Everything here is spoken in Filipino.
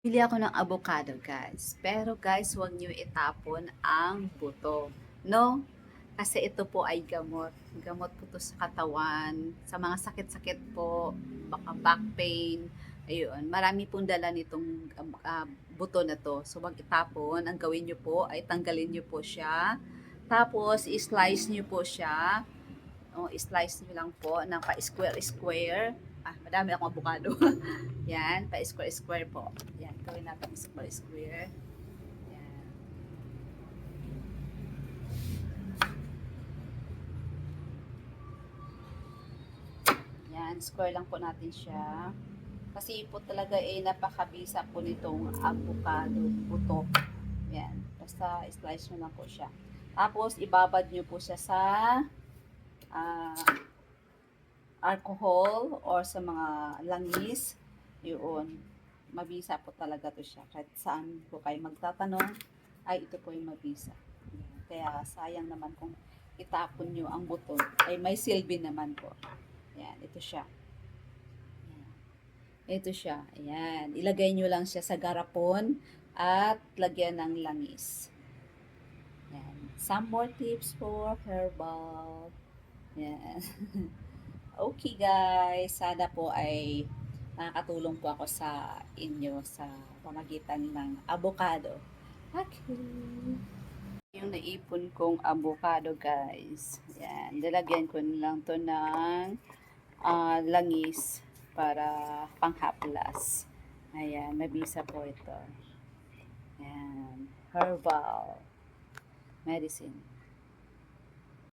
Bili ako ng avocado, guys. Pero guys, huwag niyo itapon ang buto. No? Kasi ito po ay gamot. Gamot po to sa katawan. Sa mga sakit-sakit po, baka back pain. Ayun, marami pong dala nitong buto na to. So, wag itapon. Ang gawin niyo po ay tanggalin niyo po siya. Tapos, i-slice niyo po siya. O, i-slice niyo lang po ng pa-square-square. Madami akong avocado. Yan, pa-square-square po. Yan, gawin natin square-square. Yan. Yan, square lang po natin siya. Kasi po talaga napakabisa po nitong avocado buto. Yan, basta slice nyo lang po siya. Tapos, ibabad nyo po siya sa uh, alcohol or sa mga langis. Yun, mabisa po talaga to siya. Kahit saan po kayo magtatanong, ay ito po yung mabisa. Kaya sayang naman kung itapon nyo ang buto, ay may silbi naman po. Yan, ito siya. Yan. Ito siya. Ayan. Ilagay nyo lang siya sa garapon at lagyan ng langis. Yan. Some more tips for herbal. Yan. Okay guys, sana po ay nakakatulong po ako sa inyo sa pamagitan ng avocado. Okay. Yung naipon kong avocado guys. Yan, lalagyan ko lang to ng langis para panghaplas. Ayan, mabisa po ito. Ayan, herbal medicine.